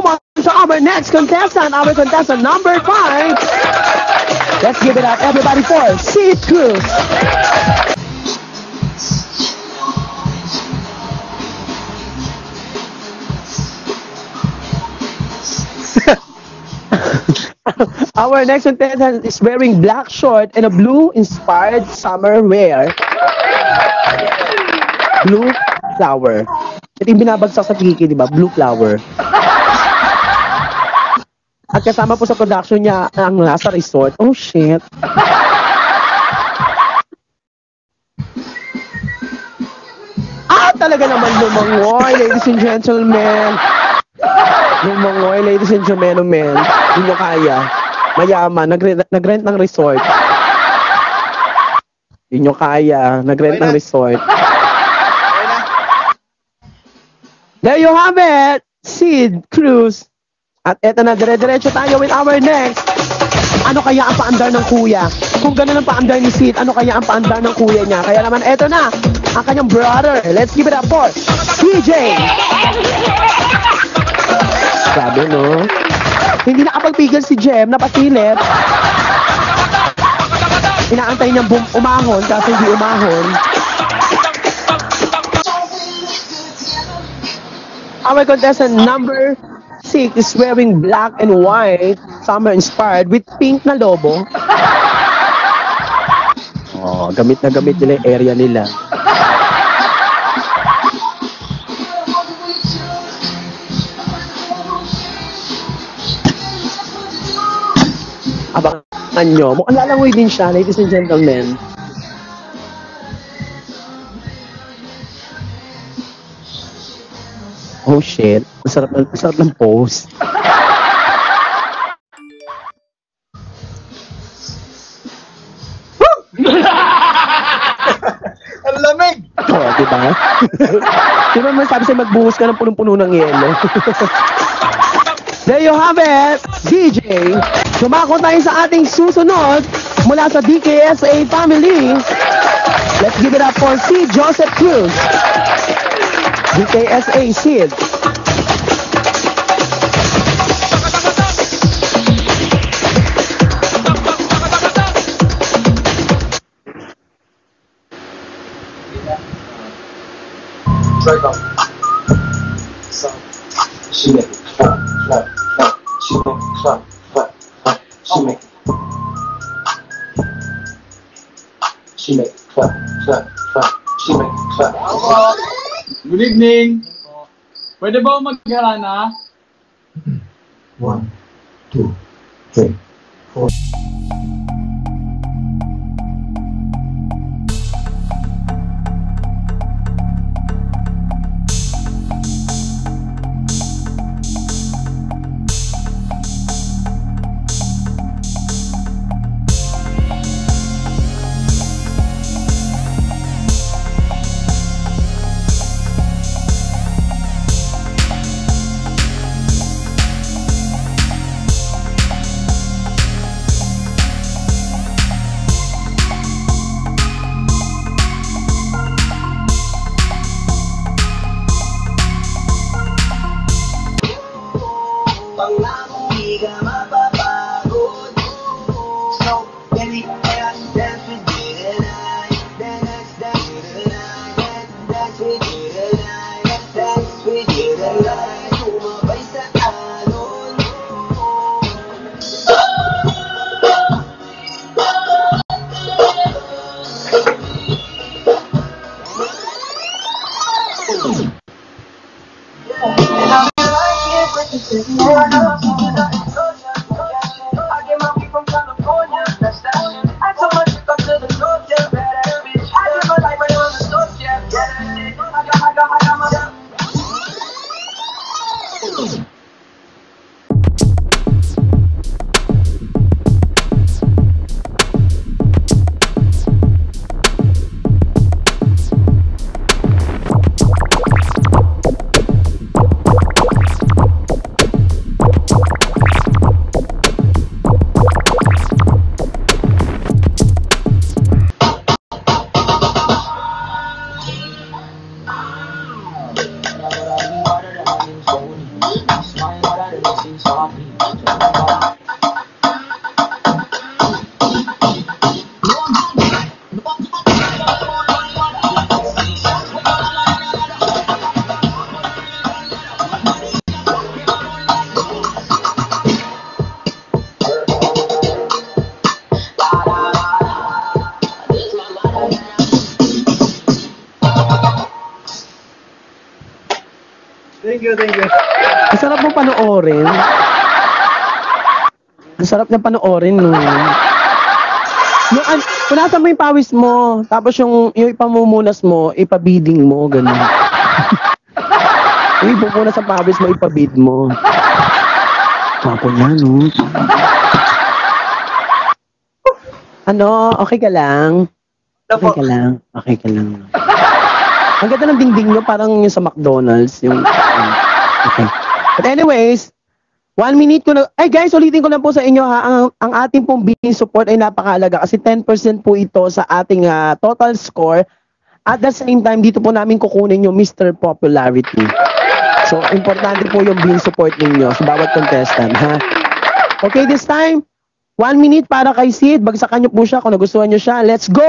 on to our next contestant, number 5. Let's give it up, everybody, for Sid Cruz. Our next contestant is wearing black short and a blue-inspired summer wear. Blue flower. Ito yung binabagsak sa tiki, di ba? Blue flower. At kasama po sa production niya ang nasa resort. Oh, shit. Talaga naman lumangoy, ladies and gentlemen. Lumangoy, ladies and gentlemen. Hindi nyo kaya. Mayaman, nag-rent ng resort. Hindi nyo kaya, nag-rent ng resort. There you have it, Sid Cruz. At eto na, dire-diretso tayo with our next. Ano kaya ang paandar ng kuya? Kung gano'n ang paandar ni Sid, ano kaya ang paandar ng kuya niya? Kaya naman, eto na, ang kanyang brother. Let's give it up for DJ. Sabi, no? Hindi nakapagpigil si Jem, napasilip. Inaantay niyang umahon, kasi hindi umahon. Our contestant number 6 is wearing black and white, summer inspired, with pink na lobo. Oh, gamit na gamit nila yung area nila. Abangan nyo. Mukhang lalangoy din siya, ladies and gentlemen. Oh shit, masarap ng post. Ang lamig! Oh, diba? Diba man sabi sa'yo magbuhos ka ng punong-puno ng yelo? There you have it, DJ. Sumako tayo sa ating susunod mula sa DKSA family. Let's give it up for C. Joseph Cruz. DKSA Sid. Try down. So, she make it flat, flat, flat. She make it flat, flat, flat. She make it. She make it flat, flat, flat. She make it flat. Good evening. Pwede ba magharana? 1, 2, 3, 4. Thank you, thank you. Ang sarap mo panoorin. Ang sarap niya panoorin, no? Punasan mo yung pawis mo, tapos yung ipamumunas mo, ipabiding mo, gano'n. Yung ipupunas sa pawis mo, ipabid mo. Wapo niya, no? Ano, okay ka lang? Okay ka lang? Okay ka lang. Ang ganda ng dingding nyo, parang yung sa McDonald's. Yung, okay. But anyways, 1 minute ko na. Ay guys, ulitin ko lang po sa inyo ha. Ang ating pong bidding support ay napakahalaga kasi 10% po ito sa ating total score. At the same time, dito po namin kukunin yung Mr. Popularity. So, importante po yung bidding support ninyo sa bawat contestant, ha? Okay, this time, 1 minute para kay Sid. Bagsakan nyo po siya kung nagustuhan nyo siya. Let's go!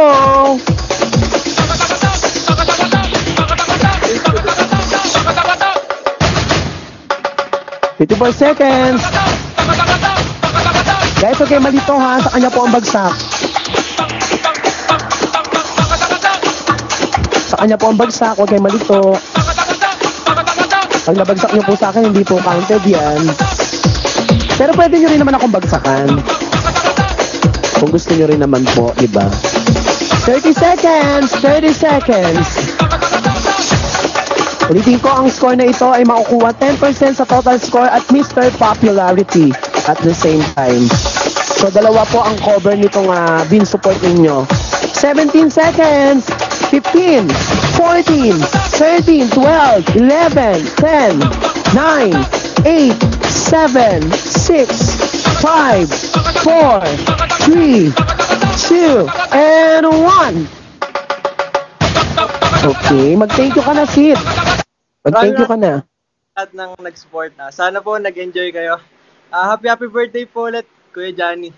54 seconds. Guys, okay, malito ha. Sa kanya po ang bagsak. Sa kanya po ang bagsak. Huwag kayo malito. Pag nabagsak nyo po sa akin, hindi po counted yan. Pero pwede nyo rin naman akong bagsakan. Kung gusto nyo rin naman po, diba? 30 seconds. 30 seconds. Ulitin ko, ang score na ito ay makukuha 10% sa total score at Mr. Popularity at the same time. So, dalawa po ang cover nitong bin support ninyo. 17 seconds, 15, 14, 13, 12, 11, 10, 9, 8, 7, 6, 5, 4, 3, 2, and 1. Okay, mag-thank you ka na, Sid. Mag-thank you ka na. At nang nag-support na. Sana po nag-enjoy kayo. Happy birthday po ulit, Kuya Johnny.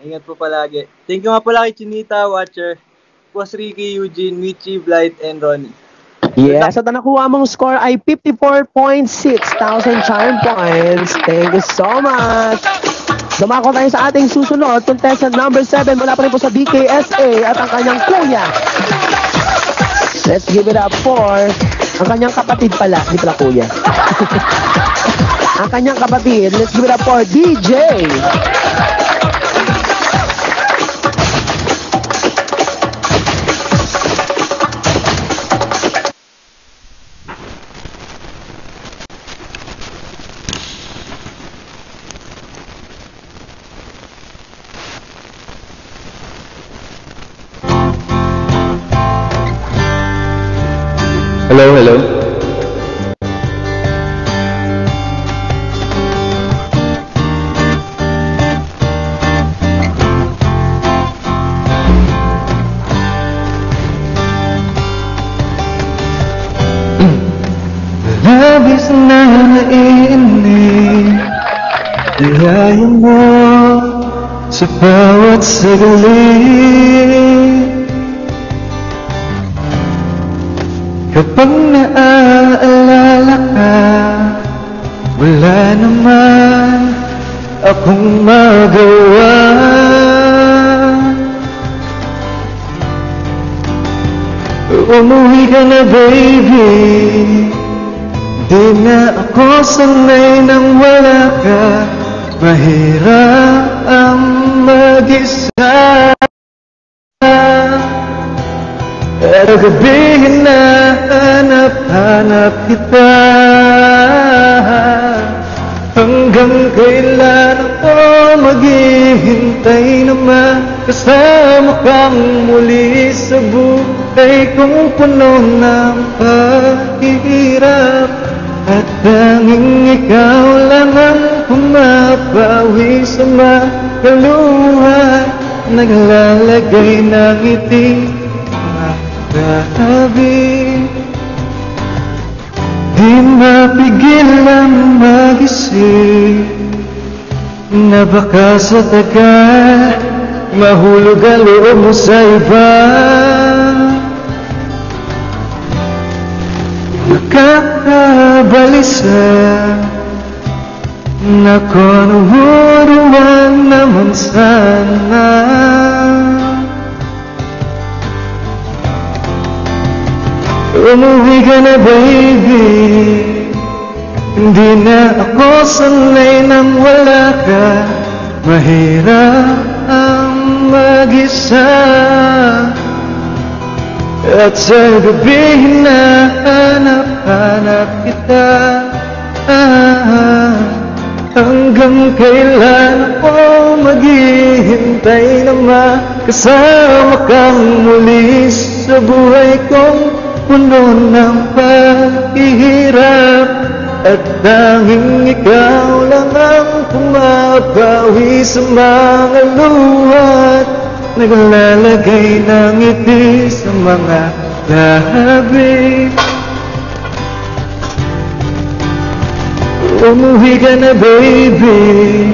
Ingat po palagi. Thank you nga pala kay Chinita, Watcher, Boss Ricky, Eugene, Michi, Blight, and Ronnie. Yes, at ang nakuha mong score ay 54,600 charm points. Thank you so much. Dumako tayo sa ating susunod, contestant number 7 mula pa rin po sa BKSA at ang kanyang kuya. Let's give it up for ang kanyang kapatid pala, hindi pala kuya. Ang kanyang kapatid, let's give it up for DJ. Hello, hello. Labis na naiinip, dayaya mo sa bawat saglit. Kapag naaalala ka, wala naman akong magawa. Umuwi ka na, baby. Di na ako sanay nang wala ka. Mahirap ang mag-isa. Pero gabi na hanap kita. Hanggang kailan ako maghihintay naman kasama kang muli sa buhay kong puno ng paghihirap. At tanging ikaw lang ang pumapawi sa mga kaluha, naglalagay ng ngiti Di mapigil ang mag-isip na baka sa tagal mahulog ang loob mo sa iba. Nakakabalisa na kunuruan naman sana. Umuwi ka na baby, hindi na ako sanay nang wala ka. Mahirap ang mag-isa, at sa gabi hinahanap-hanap kita. Hanggang kailan ako maghihintay na makasama kang muli sa buhay kong puno ng paghihirap. At tanging ikaw lang ang pumapawi sa mga luhat, naglalagay ng ngiti sa mga labi. Umuwi ka na baby,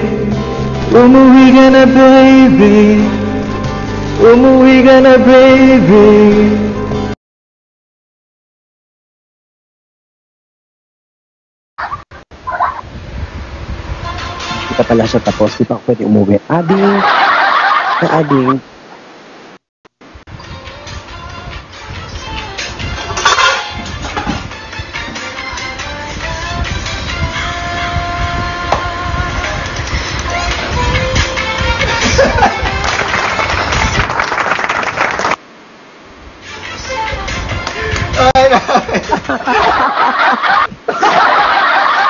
umuwi ka na baby, umuwi ka na baby. Hindi pa pala siya tapos, di pa ako pwede umuwi. Ading, ading.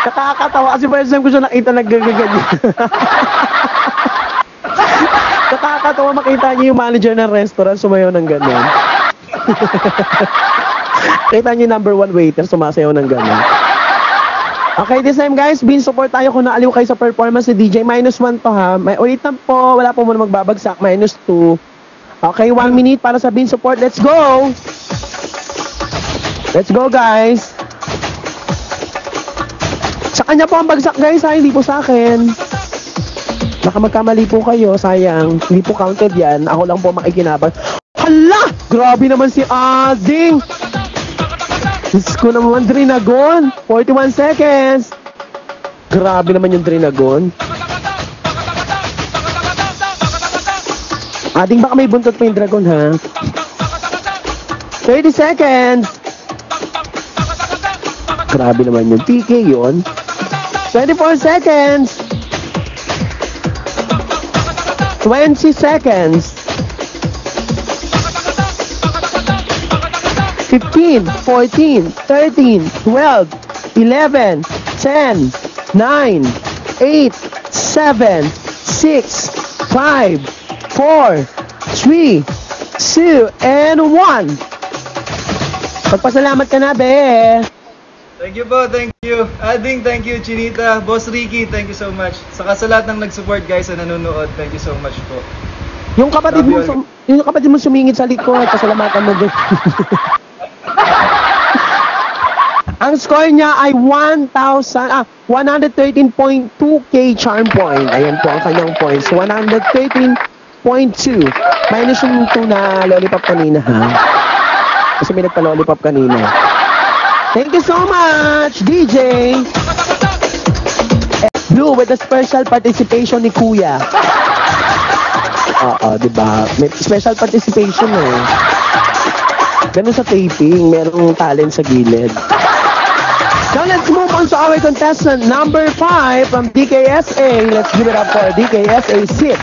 Nakakatawa kasi first time ko siya nakita nagagaganyan. Nakakatawa makita niyo yung manager ng restaurant sumayaw ng gano'n. Kita niyo yung number 1 waiter sumasayaw ng gano'n. Okay, this time guys, bin support tayo kung naaliw kayo sa performance ni DJ. -1 to ha. May ulit na po, wala po muna magbabagsak. -2. Okay, 1 minute para sa bin support. Let's go! Let's go guys! Sa kanya po ang bagsak guys ha, hindi po sa akin. Baka magkamali po kayo, sayang. Hindi po counted yan, ako lang po makikinabang. Hala! Grabe naman si Ading! Diyos ko naman, Drinagon! 41 seconds! Grabe naman yung Drinagon. Ading, baka may buntot pa yung Dragon ha. 30 seconds! Grabe naman yung PK yun. 24 seconds. 20 seconds. 15, 14, 13, 12, 11, 10, 9, 8, 7, 6, 5, 4, 3, 2, and 1. Pagpasalamat ka na, be. Thank you po, thank you. Ading, thank you. Chinita, Boss Ricky, thank you so much. Saka sa lahat ng nag-support guys na nanonood, thank you so much po. Yung kapatid mo sumingit sa likod, pasalamatan mo din. Ang score niya ay 113.2k charm point. Ayan po ang kanyang points. 113.2. Minus yung 2 na lollipop kanina ha. Kasi may nagpa-lollipop kanina. Thank you so much, DJ! Blue with the special participation ni Kuya. Oo, diba? May special participation eh. Ganun sa taping, merong talent sa gilid. Now let's move on to our contestant number 5 from DKSA. Let's give it up for DKSA Sid.